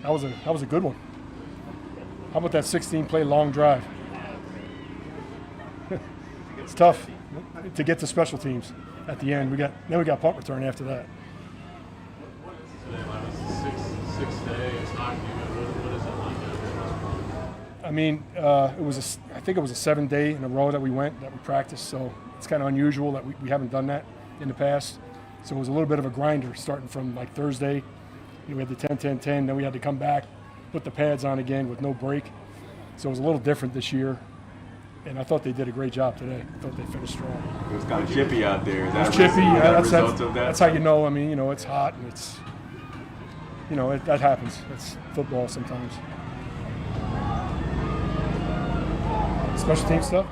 That was a good one. How about that 16-play long drive? It's tough to get to special teams at the end. Then we got punt return after that. Six days hockey. What is it like? I mean, I think it was a 7-day in a row that we practiced. So it's kind of unusual that we haven't done that in the past. So it was a little bit of a grinder starting from like Thursday. We had the 10-10-10, then we had to come back, put the pads on again with no break. So it was a little different this year. And I thought they did a great job today. I thought they finished strong. It was kind of chippy out there. It was chippy. Yeah, that's how you know. I mean, it's hot and it's, that happens. It's football sometimes. Special team stuff?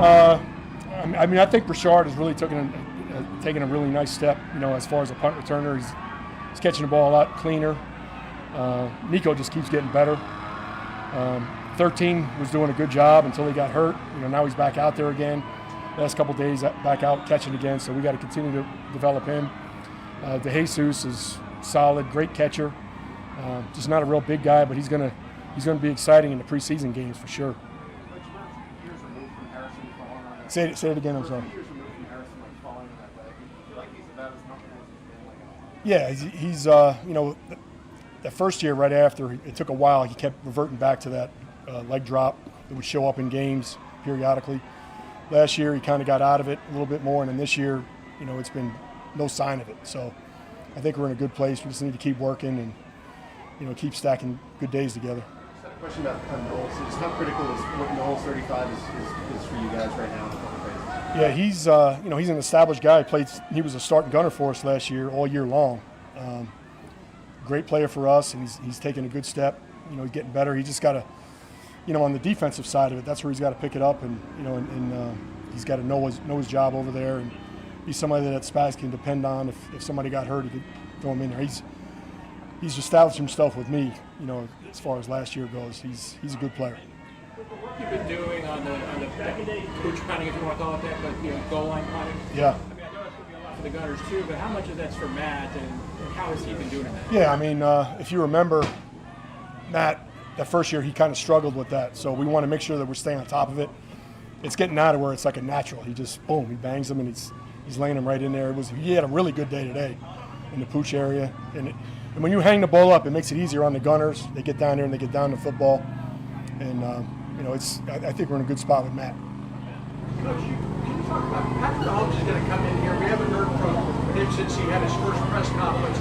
I mean, I think Brashard has really taken a really nice step, as far as a punt returner. He's catching the ball a lot cleaner. Nico just keeps getting better. 13 was doing a good job until he got hurt. Now he's back out there again. Last couple of days back out catching again, so we got to continue to develop him. DeJesus is solid, great catcher. Just not a real big guy, but he's gonna be exciting in the preseason games for sure. Say it again. I'm sorry. Yeah, he's the first year right after, it took a while. He kept reverting back to that leg drop that would show up in games periodically. Last year, he kind of got out of it a little bit more, and then this year, it's been no sign of it. So I think we're in a good place. We just need to keep working and, keep stacking good days together. Just had a question about Knowles. Just how critical is what Knowles 35 is for you guys right now? Yeah, he's an established guy. He was a starting gunner for us last year, all year long. Great player for us, and he's taking a good step. He's getting better. He just got to, on the defensive side of it, that's where he's got to pick it up, and he's got to know his job over there, and be somebody that Spaz can depend on. If somebody got hurt, he could throw him in there. He's established himself with me. As far as last year goes, he's a good player. The work you've been doing on the coach punting, if you want to call it that, but goal line punting. Yeah. I mean, I know it's going to be a lot for the Gunners too, but how much of that's for Matt, and how has he been doing that? Yeah, I mean, if you remember, Matt, that first year he kind of struggled with that, so we want to make sure that we're staying on top of it. It's getting out of where it's like a natural. He just boom, he bangs them, and he's laying them right in there. He had a really good day today in the pooch area, and when you hang the ball up, it makes it easier on the Gunners. They get down there and they get down to football, and I think we're in a good spot with Matt. Coach, can you talk about Patrick Mahomes is going to come in here? We haven't heard from him since he had his first press conference.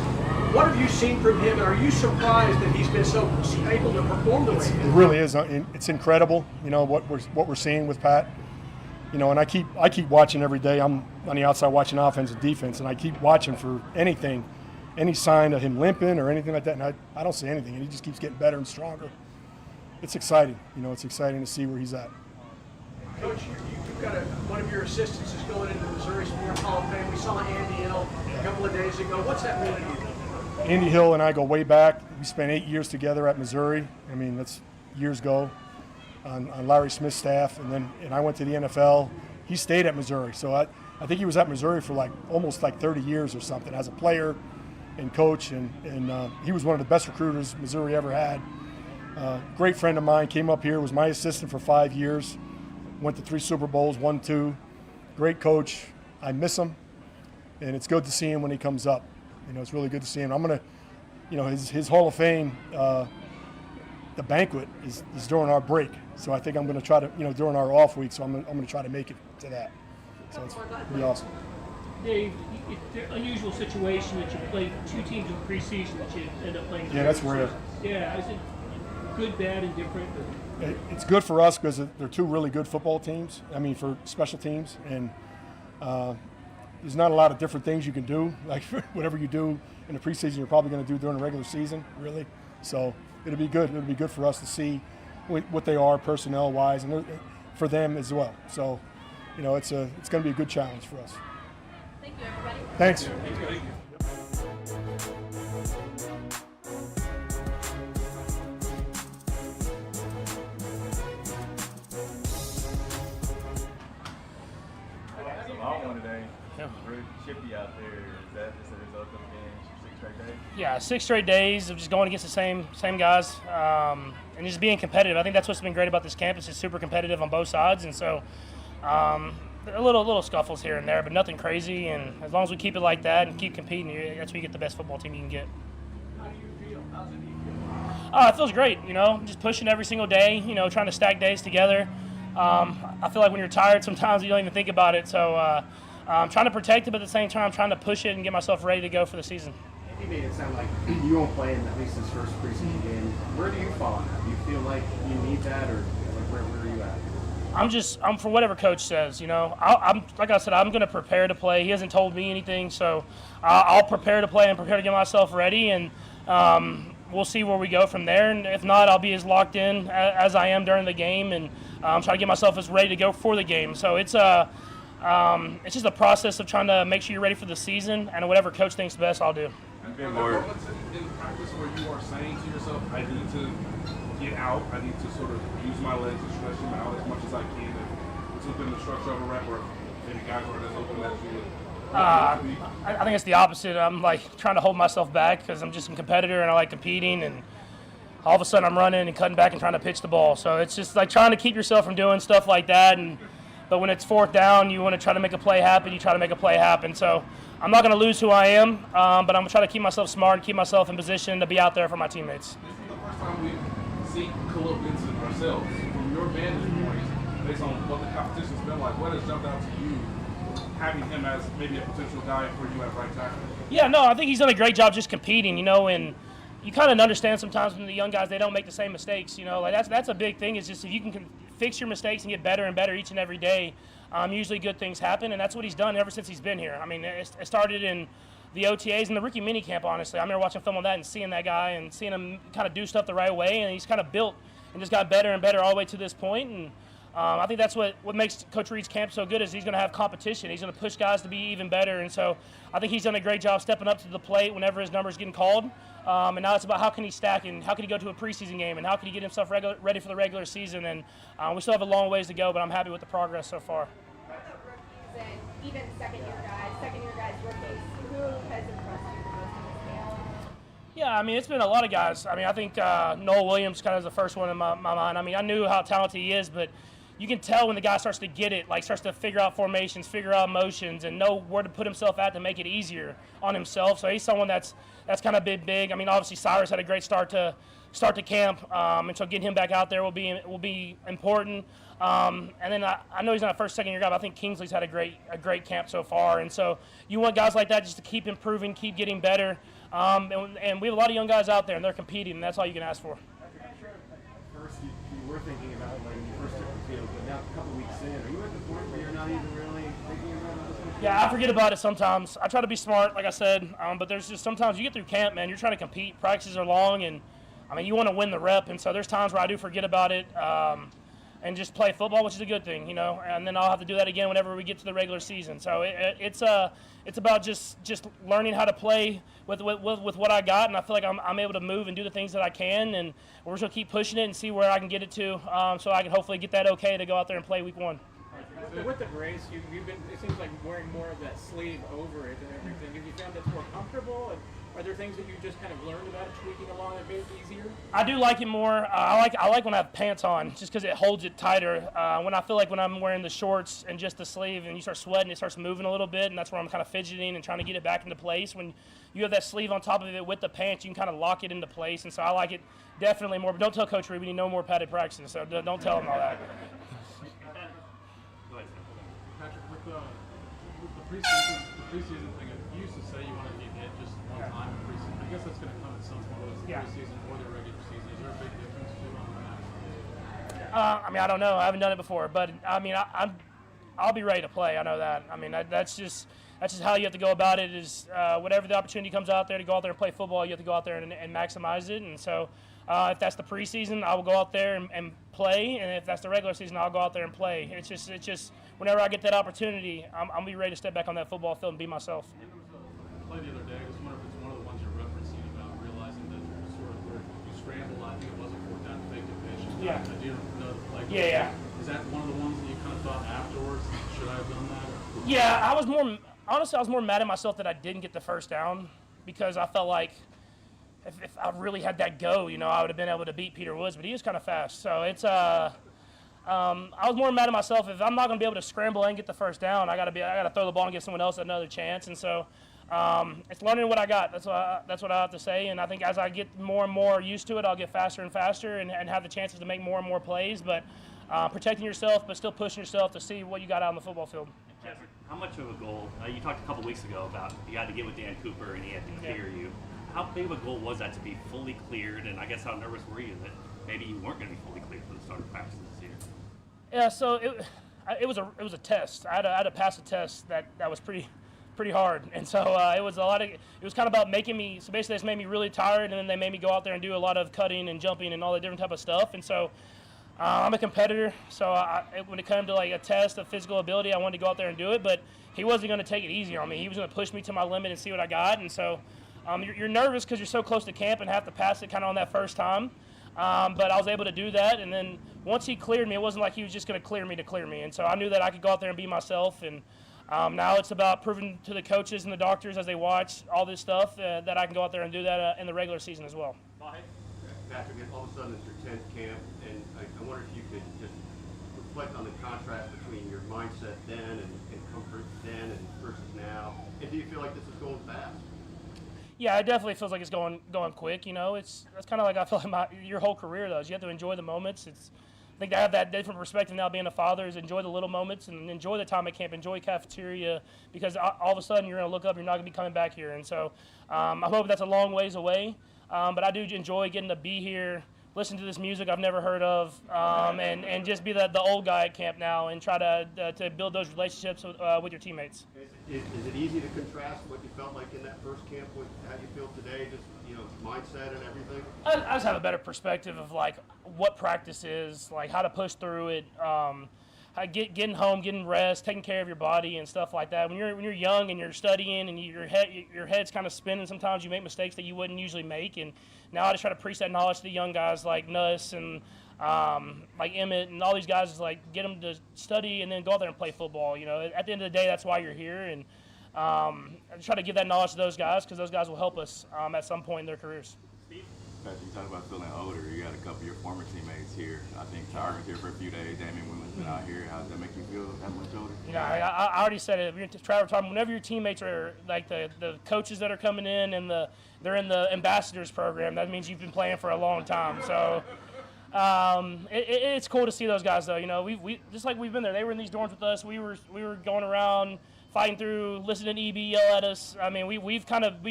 What have you seen from him, and are you surprised that he's been so able to perform the way he is? It really is. It's incredible, what we're seeing with Pat. And I keep watching every day. I'm on the outside watching offense and defense, and I keep watching for anything, any sign of him limping or anything like that, and I don't see anything, and he just keeps getting better and stronger. It's exciting. It's exciting to see where he's at. Coach, you've got one of your assistants is going into the Missouri Sports Hall of Fame. We saw Andy Hill a couple of days ago. What's that mean to you? Andy Hill and I go way back. We spent 8 years together at Missouri. I mean, that's years ago on Larry Smith's staff. And I went to the NFL. He stayed at Missouri. So I think he was at Missouri for almost 30 years or something as a player and coach. And he was one of the best recruiters Missouri ever had. Great friend of mine, came up here, was my assistant for 5 years. Went to 3 Super Bowls, won 2. Great coach. I miss him, and it's good to see him when he comes up. It's really good to see him. I'm going to, his Hall of Fame, the banquet is during our break. So I think I'm going to try to, during our off week, so I'm going to try to make it to that. So it's going to be awesome. Dave, it's an unusual situation that you play 2 teams in preseason that you end up playing. Yeah, that's rare. Yeah, is it good, bad, and different? It's good for us because they're 2 really good football teams. I mean, for special teams, and there's not a lot of different things you can do. Like whatever you do in the preseason, you're probably going to do during the regular season, really. So it'll be good. It'll be good for us to see what they are personnel-wise, and for them as well. So, it's going to be a good challenge for us. Thank you, everybody. Thanks. Long one today. Really chippy out there. Is that just a result of being 6 straight days? Yeah, 6 straight days of just going against the same guys, and just being competitive. I think that's what's been great about this camp. It's just super competitive on both sides, and so a little scuffles here and there, but nothing crazy. And as long as we keep it like that and keep competing, that's where you get the best football team you can get. How do you feel? How's it feel? It feels great, just pushing every single day, trying to stack days together. I feel like when you're tired, sometimes you don't even think about it. So I'm trying to protect it, but at the same time, I'm trying to push it and get myself ready to go for the season. You made it sound like you won't play in at least this first preseason game. Where do you fall on that? Do you feel like you need that, or like where are you at? I'm for whatever coach says. I'm like I said, I'm going to prepare to play. He hasn't told me anything, so I'll prepare to play and prepare to get myself ready, and we'll see where we go from there. And if not, I'll be as locked in as I am during the game, and try to get myself as ready to go for the game. So it's just a process of trying to make sure you're ready for the season, and whatever coach thinks best, I'll do. Are there moments in practice where you are saying to yourself, I need to get out, I need to sort of use my legs and stretch them out as much as I can, and it's within the structure of a rep, or maybe guys aren't as open as you would? I think it's the opposite. I'm like trying to hold myself back because I'm just a competitor and I like competing, and all of a sudden I'm running and cutting back and trying to pitch the ball. So it's just like trying to keep yourself from doing stuff like that. But when it's 4th down, you want to try to make a play happen. You try to make a play happen. So I'm not going to lose who I am, but I'm going to try to keep myself smart and keep myself in position to be out there for my teammates. This is the first time we've seen Khalil Benson ourselves. From your vantage point, based on what the competition's been like, what has jumped out to you, having him as maybe a potential guy for you at right tackle? Yeah, no, I think he's done a great job just competing, and you kind of understand sometimes when the young guys, they don't make the same mistakes, like that's a big thing. Is just if you can fix your mistakes and get better and better each and every day, usually good things happen, and that's what he's done ever since he's been here. I mean, it started in the OTAs and the rookie minicamp, honestly. I remember watching film on that and seeing that guy and seeing him kind of do stuff the right way, and he's kind of built and just got better and better all the way to this point. And I think that's what makes Coach Reed's camp so good is he's going to have competition. He's going to push guys to be even better, and so I think he's done a great job stepping up to the plate whenever his number's getting called. And now it's about how can he stack and how can he go to a preseason game and how can he get himself ready for the regular season. And we still have a long ways to go, but I'm happy with the progress so far. What about rookies and even second-year guys, rookies, who has impressed you the most in this camp? Yeah, I mean, it's been a lot of guys. I mean, I think Noel Williams kind of is the first one in my mind. I mean, I knew how talented he is, but you can tell when the guy starts to get it, like starts to figure out formations, figure out motions, and know where to put himself at to make it easier on himself. So he's someone that's kind of big. I mean, obviously Cyrus had a great start to camp, and so getting him back out there will be important. And then I know he's not a first, second year guy, but I think Kingsley's had a great camp so far. And so you want guys like that just to keep improving, keep getting better. And we have a lot of young guys out there, and they're competing, and that's all you can ask for. First, you were thinking about it when you first took the field, but now a couple weeks in, are you at the point where you're not even really thinking about it? Yeah, I forget about it sometimes. I try to be smart, like I said, but there's just sometimes you get through camp, man, you're trying to compete. Practices are long, and, I mean, you want to win the rep, and so there's times where I do forget about it and just play football, which is a good thing, and then I'll have to do that again whenever we get to the regular season. So it's about just learning how to play with what I got, and I feel like I'm able to move and do the things that I can, and we're just going to keep pushing it and see where I can get it to so I can hopefully get that okay to go out there and play week 1. With the brace, you've been, it seems like wearing more of that sleeve over it and everything. Have you found that's more comfortable? And are there things that you just kind of learned about it, tweaking along a bit easier? I do like it more. I like when I have pants on, just because it holds it tighter. When I feel like when I'm wearing the shorts and just the sleeve, and you start sweating, it starts moving a little bit, and that's where I'm kind of fidgeting and trying to get it back into place. When you have that sleeve on top of it with the pants, you can kind of lock it into place, and so I like it definitely more. But don't tell Coach Reed we need no more padded practices, so don't tell him all that. Patrick, with the preseason thing, you used to say you wanted to get hit just one time in preseason. I guess that's going to come at some point, whether it's the preseason or the regular season. Is there a big difference too on that? I mean, I don't know. I haven't done it before, but I mean, I'll be ready to play. I know that. I mean, that's just how you have to go about it. Is whatever the opportunity comes out there to go out there and play football, you have to go out there and maximize it. And so, if that's the preseason, I will go out there and play, and if that's the regular season, I'll go out there and play. It's just whenever I get that opportunity, I'm gonna be ready to step back on that football field and be myself. Play the other day. I just wonder if it's one of the ones you're referencing about realizing that you're sort of where you scramble. I think it was a 4th down fake to pitch. Yeah. I do know the play. Yeah. Is that one of the ones that you kind of thought afterwards? Should I have done that? Yeah, I was more honestly, I was more mad at myself that I didn't get the first down because I felt like if I really had that go, I would have been able to beat Peter Woods, but he is kind of fast. So it's I was more mad at myself. If I'm not going to be able to scramble and get the first down, I got to throw the ball and give someone else another chance. And so it's learning what I got. That's what I have to say. And I think as I get more and more used to it, I'll get faster and faster and have the chances to make more and more plays. But protecting yourself, but still pushing yourself to see what you got out on the football field. Jeffrey, how much of a goal? You talked a couple weeks ago about you had to get with Dan Cooper and he had to clear you. How big of a goal was that to be fully cleared? And I guess how nervous were you that maybe you weren't going to be fully cleared for the start of practice this year? Yeah, so it was a test. I had to pass a test that was pretty hard, and so it was kind of about making me. So basically, this made me really tired, and then they made me go out there and do a lot of cutting and jumping and all the different type of stuff. And so I'm a competitor, so when it came to like a test of physical ability, I wanted to go out there and do it. But he wasn't going to take it easy on me. He was going to push me to my limit and see what I got. And so you're nervous because you're so close to camp and have to pass it kind of on that first time. But I was able to do that, and then once he cleared me, it wasn't like he was just going to clear me. And so I knew that I could go out there and be myself. And now it's about proving to the coaches and the doctors as they watch all this stuff that I can go out there and do that in the regular season as well. Patrick, all of a sudden it's your 10th camp, and I wonder if you could just reflect on the contrast between your mindset then and comfort then and versus now. And do you feel like this is going fast? Yeah, it definitely feels like it's going quick. That's kind of like I feel like your whole career though. Is you have to enjoy the moments. I think I have that different perspective now being a father is enjoy the little moments and enjoy the time at camp, enjoy cafeteria because all of a sudden you're going to look up, you're not going to be coming back here. And so I hope that's a long ways away, but I do enjoy getting to be here, listen to this music I've never heard of, and just be the old guy at camp now and try to build those relationships with your teammates. Is it easy to contrast what you felt like in that first camp with how you feel today, just mindset and everything? I just have a better perspective of like what practice is, like how to push through it, getting home, getting rest, taking care of your body and stuff like that. When you're young and you're studying and your head's kind of spinning, sometimes you make mistakes that you wouldn't usually make. And now I just try to preach that knowledge to the young guys like Nuss and like Emmett and all these guys is like get them to study and then go out there and play football. At the end of the day, that's why you're here. And I try to give that knowledge to those guys because those guys will help us at some point in their careers. Patrick, you talk about feeling older. You got a couple of your former teammates here. I think Tyler was here for a few days. Damian Woodland's been out here. How does that make you feel that much older? I already said it. Trevor, whenever your teammates are like the coaches that are coming in and they're in the ambassadors program, that means you've been playing for a long time. So it's cool to see those guys though. We just like we've been there. They were in these dorms with us. We were going around fighting through, listening to EB yell at us. I mean, we've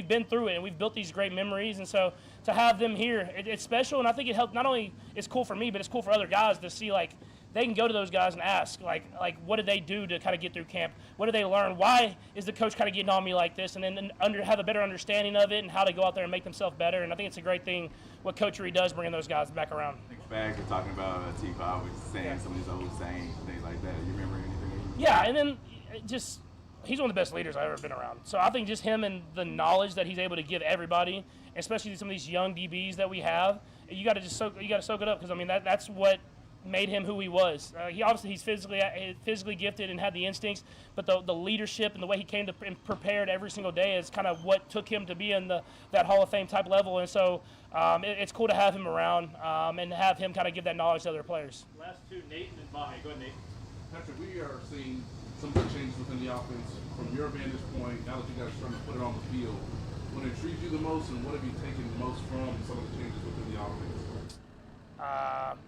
been through it and we've built these great memories. And so to have them here, it's special. And I think it helped. Not only it's cool for me, but it's cool for other guys to see like they can go to those guys and ask like what did they do to kind of get through camp? What did they learn? Why is the coach kind of getting on me like this? And then have a better understanding of it and how to go out there and make themselves better. And I think it's a great thing what Coach Reed does, bringing those guys back around. Back and talking about T5 was saying some of these old sayings, things like that. You remember anything? Yeah, and then he's one of the best leaders I've ever been around. So I think just him and the knowledge that he's able to give everybody, especially some of these young DBs that we have, you got to soak it up because I mean that's what made him who he was. He's physically gifted and had the instincts, but the leadership and the way he came to and prepared every single day is kind of what took him to be in that Hall of Fame type level. And so it's cool to have him around and have him kind of give that knowledge to other players. Last two, Nate and Vahe. Go ahead, Nate. Patrick, we are seeing some good changes within the offense. From your vantage point, now that you guys are starting to put it on the field, what intrigued you the most and what have you taken most from some of the changes within the offense?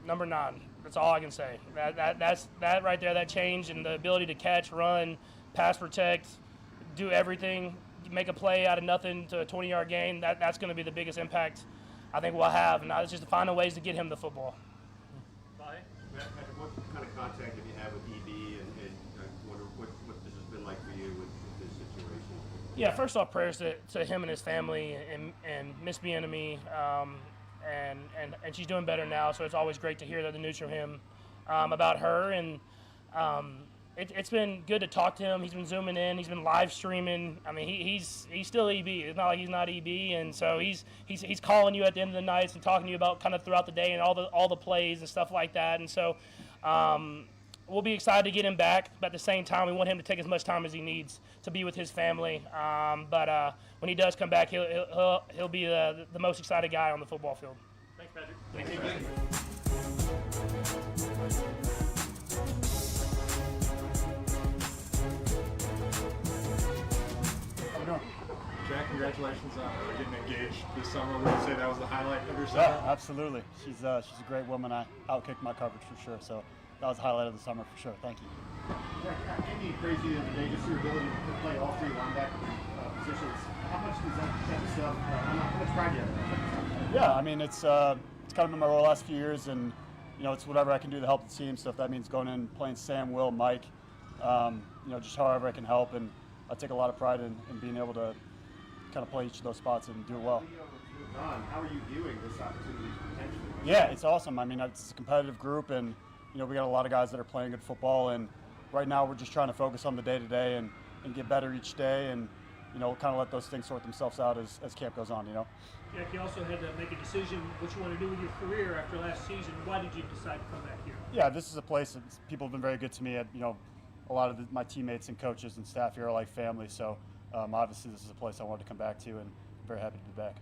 Number 9. That's all I can say. That's right there, that change and the ability to catch, run, pass, protect, do everything, make a play out of nothing to a 20-yard gain. That's going to be the biggest impact I think we'll have. And now it's just finding ways to get him the football. Patrick, what kind of contact have you had with EB and I wonder what this has been like for you with this situation? Yeah, first off, prayers to him and his family and Miss Bienemy, and she's doing better now, so it's always great to hear the news from him about her. And it's been good to talk to him. He's been zooming in. He's been live streaming. I mean, he's still EB. It's not like he's not EB. And so he's calling you at the end of the nights and talking to you about kind of throughout the day and all the plays and stuff like that. And so we'll be excited to get him back, but at the same time, we want him to take as much time as he needs to be with his family. But when he does come back, he'll be the most excited guy on the football field. Thanks, Patrick. Thank you. Jack, congratulations on getting engaged this summer. Would you say that was the highlight of your summer? Yeah, absolutely. She's a great woman. I outkicked my coverage for sure. So that was the highlight of the summer for sure. Thank you. Andy praised you the other day, just your ability to play all three linebacker positions. How much does that stuff, how much pride do you have? Yeah, I mean, it's kind of been my role the last few years, and it's whatever I can do to help the team. So if that means going in and playing Sam, Will, Mike, just however I can help, and I take a lot of pride in being able to kind of play each of those spots and do it well. How are you viewing this opportunity potentially? Yeah, it's awesome. I mean, it's a competitive group, and we got a lot of guys that are playing good football, and right now we're just trying to focus on the day-to-day and get better each day, and kind of let those things sort themselves out as camp goes on. Jack, you also had to make a decision what you want to do with your career after last season. Why did you decide to come back here? Yeah, this is a place that people have been very good to me. A lot of my teammates and coaches and staff here are like family, so obviously this is a place I wanted to come back to, and I'm very happy to be back.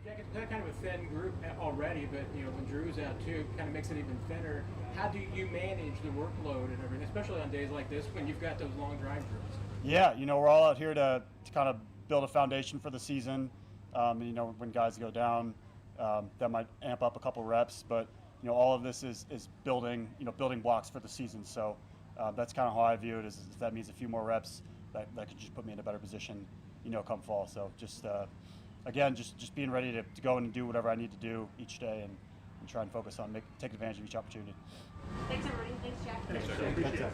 Jack, it's kind of a thin group already, but when Drew's out too, it kind of makes it even thinner. How do you manage the workload and everything, especially on days like this when you've got those long drive drills? Yeah, we're all out here to kind of build a foundation for the season. When guys go down, that might amp up a couple reps, but all of this is building blocks for the season. So that's kind of how I view it. Is that means a few more reps that could just put me in a better position, come fall. So just again, just being ready to go in and do whatever I need to do each day, and try and focus on taking advantage of each opportunity. Thanks, everybody. Thanks, Jack. Thanks, Jack. Appreciate it.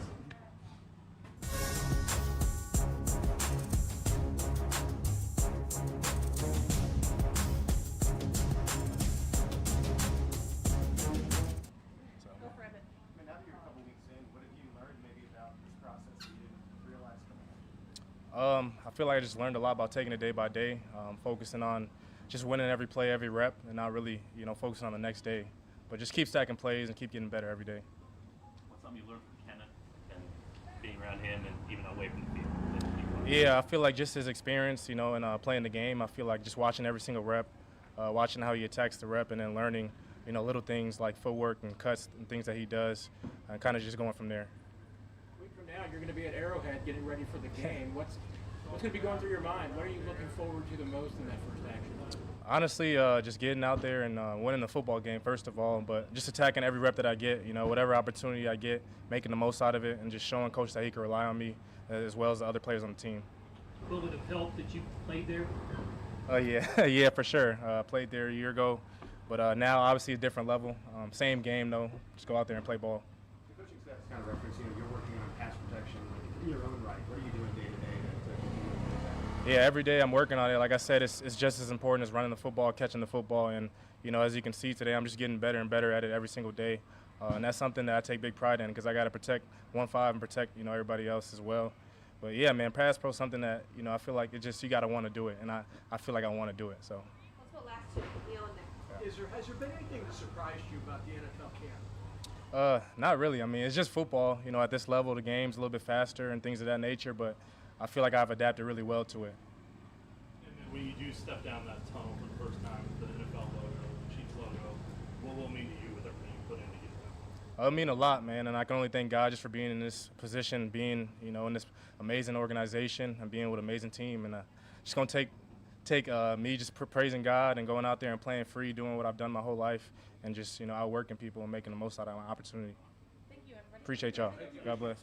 Go for Emmett. Now that you're a couple weeks in, what have you learned maybe about this process that you didn't realize coming in? I feel like I just learned a lot about taking it day by day, focusing on just winning every play, every rep, and not really, focusing on the next day. But just keep stacking plays and keep getting better every day. What's something you learned from Kenneth and being around him and even away from the field? Yeah, I feel like just his experience, and playing the game, I feel like just watching every single rep, watching how he attacks the rep, and then learning, little things like footwork and cuts and things that he does, and kind of just going from there. A week from now, you're going to be at Arrowhead getting ready for the game. What's going to be going through your mind? What are you looking forward to the most in that first action? Honestly, just getting out there and winning the football game, first of all, but just attacking every rep that I get, whatever opportunity I get, making the most out of it, and just showing Coach that he can rely on me as well as the other players on the team. Will it have helped that you played there? Yeah, for sure. Played there a year ago, but now obviously a different level. Same game, though. Just go out there and play ball. The coaching staff is kind of referencing, you're working on pass protection in your own right. What are you doing day to day to continue to do that? Yeah, every day I'm working on it. Like I said, it's just as important as running the football, catching the football, and as you can see today, I'm just getting better and better at it every single day, and that's something that I take big pride in because I got to protect 1-5 and protect everybody else as well. But yeah, man, pass pro is something that I feel like you got to want to do it, and I feel like I want to do it. So. Let's go last two. Neil and Nick. Has there been anything that surprised you about the NFL camp? Not really. I mean, it's just football. At this level, the game's a little bit faster and things of that nature, but I feel like I've adapted really well to it. And then when you do step down that tunnel for the first time, the NFL logo, the Chiefs logo, what will it mean to you with everything you put in to get there? It'll mean a lot, man, and I can only thank God just for being in this position, being in this amazing organization and being with an amazing team, and just gonna take me just praising God and going out there and playing free, doing what I've done my whole life, and just outworking people and making the most out of my opportunity. Thank you, everybody. Appreciate y'all. God bless.